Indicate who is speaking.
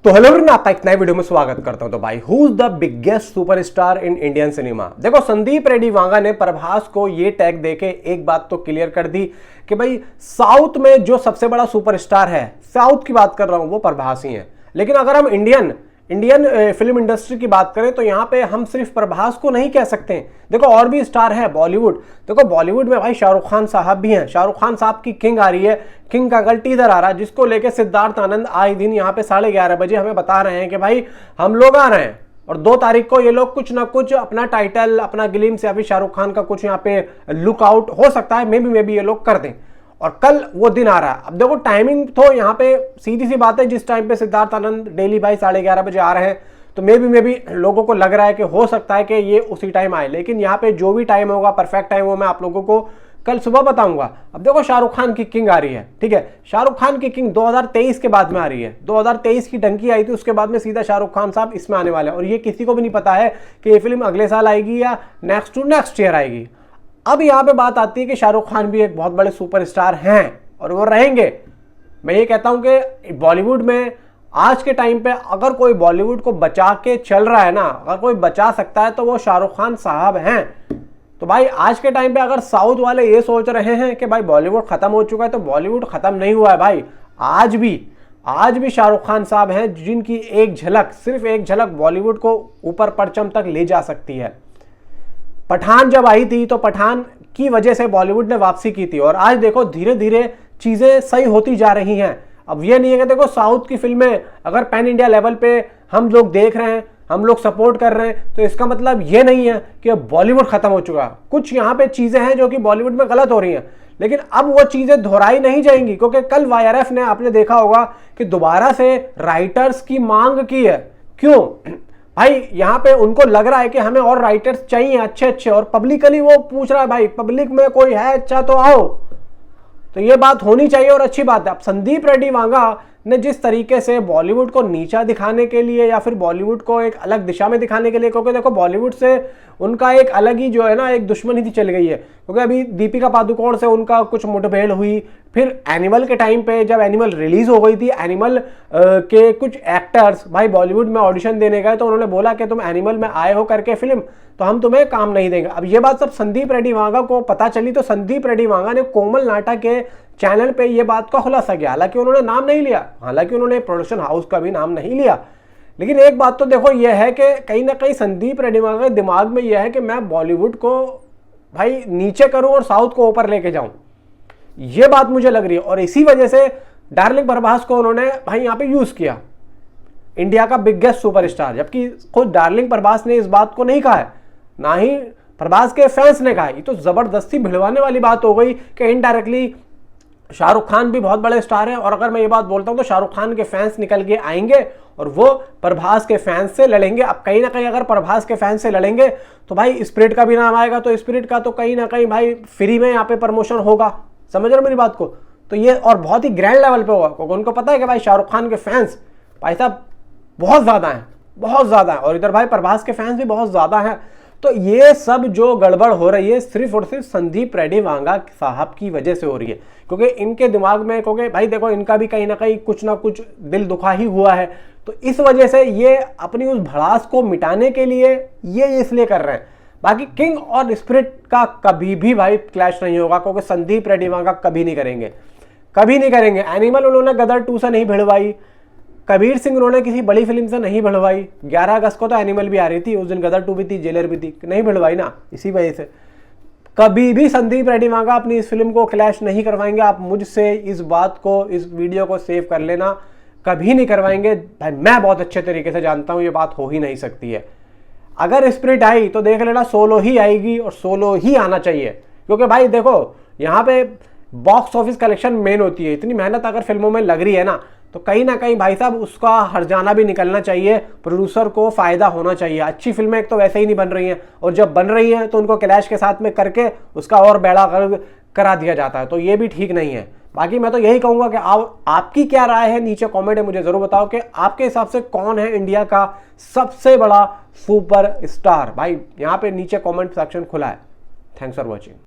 Speaker 1: तो hello everyone, आपका एक नए वीडियो में स्वागत करता हूं। तो भाई, who is the biggest superstar in Indian cinema? देखो, संदीप रेड्डी वांगा ने प्रभास को ये टैग देके एक बात तो क्लियर कर दी कि भाई साउथ में जो सबसे बड़ा सुपरस्टार है, साउथ की बात कर रहा हूं, वो प्रभास ही है। लेकिन अगर हम इंडियन फिल्म इंडस्ट्री की बात करें तो यहाँ पे हम सिर्फ प्रभास को नहीं कह सकते। देखो, और भी स्टार है बॉलीवुड। देखो, बॉलीवुड में भाई शाहरुख खान साहब भी हैं। शाहरुख खान साहब की किंग आ रही है, किंग का कल टीजर आ रहा है, जिसको लेके सिद्धार्थ आनंद आए दिन यहाँ पे 11:30 बजे हमें बता रहे हैं कि भाई हम लोग आ रहे हैं। और 2 तारीख को ये लोग कुछ ना कुछ अपना टाइटल, अपना ग्लिम्स या फिर शाहरुख खान का कुछ यहाँ पे लुकआउट हो सकता है, मे बी ये लोग कर दें। और कल वो दिन आ रहा है। अब देखो, टाइमिंग तो यहाँ पे सीधी सी बात है, जिस टाइम पे सिद्धार्थ आनंद डेली भाई 11:30 बजे आ रहे हैं, तो मे बी लोगों को लग रहा है कि हो सकता है कि ये उसी टाइम आए। लेकिन यहाँ पे जो भी टाइम होगा, परफेक्ट टाइम, वो मैं आप लोगों को कल सुबह बताऊंगा। अब देखो, शाहरुख खान की किंग आ रही है, ठीक है। शाहरुख खान की किंग 2023 के बाद में आ रही है। 2023 की डंकी आई थी, उसके बाद में सीधा शाहरुख खान साहब इसमें आने वाले हैं। और ये किसी को भी नहीं पता है कि ये फिल्म अगले साल आएगी या नेक्स्ट टू नेक्स्ट ईयर आएगी। अब यहाँ पे बात आती है कि शाहरुख खान भी एक बहुत बड़े सुपरस्टार हैं और वो रहेंगे। मैं ये कहता हूं कि बॉलीवुड में आज के टाइम पे अगर कोई बॉलीवुड को बचा के चल रहा है ना, अगर कोई बचा सकता है तो वो शाहरुख खान साहब हैं। तो भाई आज के टाइम पे अगर साउथ वाले ये सोच रहे हैं कि भाई बॉलीवुड खत्म हो चुका है, तो बॉलीवुड खत्म नहीं हुआ है भाई। आज भी शाहरुख खान साहब हैं, जिनकी एक झलक, सिर्फ एक झलक बॉलीवुड को ऊपर परचम तक ले जा सकती है। पठान जब आई थी तो पठान की वजह से बॉलीवुड ने वापसी की थी, और आज देखो धीरे धीरे चीजें सही होती जा रही हैं। अब ये नहीं है कि देखो साउथ की फिल्में अगर पैन इंडिया लेवल पे हम लोग देख रहे हैं, हम लोग सपोर्ट कर रहे हैं, तो इसका मतलब ये नहीं है कि बॉलीवुड खत्म हो चुका। कुछ यहाँ पे चीजें हैं जो कि बॉलीवुड में गलत हो रही हैं, लेकिन अब वो चीजें दोहराई नहीं जाएंगी, क्योंकि कल YRF ने, आपने देखा होगा कि दोबारा से राइटर्स की मांग की है। क्यों भाई? यहाँ पे उनको लग रहा है कि हमें और राइटर्स चाहिए अच्छे, और पब्लिकली वो पूछ रहा है भाई, पब्लिक में कोई है अच्छा तो आओ। तो ये बात होनी चाहिए और अच्छी बात है। अब संदीप रेड्डी वांगा ने जिस तरीके से बॉलीवुड को नीचा दिखाने के लिए या फिर बॉलीवुड को एक अलग दिशा में दिखाने के लिए, क्योंकि देखो बॉलीवुड से उनका एक अलग ही जो है ना, एक दुश्मनी थी चल गई है। क्योंकि अभी दीपिका पादुकोण से उनका कुछ मुठभेड़ हुई, फिर एनिमल के टाइम पे जब एनिमल रिलीज हो गई थी, एनिमल के कुछ एक्टर्स भाई बॉलीवुड में ऑडिशन देने गए, तो उन्होंने बोला कि तुम एनिमल में आए हो करके फिल्म, तो हम तुम्हें काम नहीं देंगे। अब ये बात सब संदीप रेड्डी वांगा को पता चली, तो संदीप रेड्डी वांगा ने कोमल नाटा के चैनल पे ये बात का खुलासा किया। हालांकि उन्होंने नाम नहीं लिया, हालांकि उन्होंने प्रोडक्शन हाउस का भी नाम नहीं लिया, लेकिन एक बात तो देखो ये है कि कहीं ना कहीं संदीप रेड्डी वांगा के दिमाग में यह है कि मैं बॉलीवुड को भाई नीचे करूं और साउथ को ऊपर लेके जाऊं। ये बात मुझे लग रही है, और इसी वजह से डार्लिंग प्रभास को उन्होंने भाई यहाँ पे यूज किया, इंडिया का बिगेस्ट सुपरस्टार। जबकि खुद डार्लिंग प्रभास ने इस बात को नहीं कहा है, ना ही प्रभास के फैंस ने कहा। ये तो जबरदस्ती भिड़वाने वाली बात हो गई कि इनडायरेक्टली शाहरुख खान भी बहुत बड़े स्टार हैं, और अगर मैं ये बात बोलता हूं तो शाहरुख खान के फैंस निकल के आएंगे और वो प्रभास के फैंस से लड़ेंगे। अब कहीं ना कहीं अगर प्रभास के फैंस से लड़ेंगे तो भाई स्पिरिट का भी नाम आएगा, तो स्पिरिट का तो कहीं ना कहीं भाई फ्री में यहाँ पे प्रमोशन होगा। समझ रहे हो मेरी बात को? तो ये और बहुत ही ग्रैंड लेवल पे होगा, क्योंकि उनको पता है कि भाई शाहरुख खान के फैंस भाई साहब बहुत ज्यादा है, और इधर भाई प्रभास के फैंस भी बहुत ज्यादा हैं। तो ये सब जो गड़बड़ हो रही है सिर्फ और सिर्फ संदीप रेड्डी वांगा साहब की वजह से हो रही है, क्योंकि इनके दिमाग में, क्योंकि भाई देखो इनका भी कहीं ना कहीं कुछ ना कुछ दिल दुखा ही हुआ है, तो इस वजह से ये अपनी उस भड़ास को मिटाने के लिए ये इसलिए कर रहे हैं। बाकी किंग और स्पिरिट का कभी भी भाई क्लैश नहीं होगा, क्योंकि संदीप रेड्डी वांगा कभी नहीं करेंगे। एनिमल उन्होंने गदर 2 से नहीं भिड़वाई, कबीर सिंह उन्होंने किसी बड़ी फिल्म से नहीं भिड़वाई। 11 अगस्त को तो एनिमल भी आ रही थी, उस दिन गदर 2 भी थी, जेलर भी थी, नहीं भिड़वाई ना। इसी वजह से कभी भी संदीप रेड्डी वांगा अपनी इस फिल्म को क्लैश नहीं करवाएंगे। आप मुझसे इस बात को, इस वीडियो को सेव कर लेना, कभी नहीं करवाएंगे भाई। मैं बहुत अच्छे तरीके से जानता हूं ये बात हो ही नहीं सकती है। अगर स्पिरिट आई तो देख लेना सोलो ही आएगी, और सोलो ही आना चाहिए, क्योंकि भाई देखो यहाँ पे बॉक्स ऑफिस कलेक्शन मेन होती है। इतनी मेहनत अगर फिल्मों में लग रही है ना, तो कहीं ना कहीं भाई साहब उसका हर्जाना भी निकलना चाहिए, प्रोड्यूसर को फायदा होना चाहिए। अच्छी फिल्में एक तो वैसे ही नहीं बन रही हैं, और जब बन रही हैं तो उनको क्लैश के साथ में करके उसका और बेड़ा करा दिया जाता है, तो ये भी ठीक नहीं है। बाकी मैं तो यही कहूंगा कि आपकी क्या राय है, नीचे कमेंट में मुझे जरूर बताओ कि आपके हिसाब से कौन है इंडिया का सबसे बड़ा सुपर स्टार। भाई यहाँ पे नीचे कमेंट सेक्शन खुला है। Thanks for watching.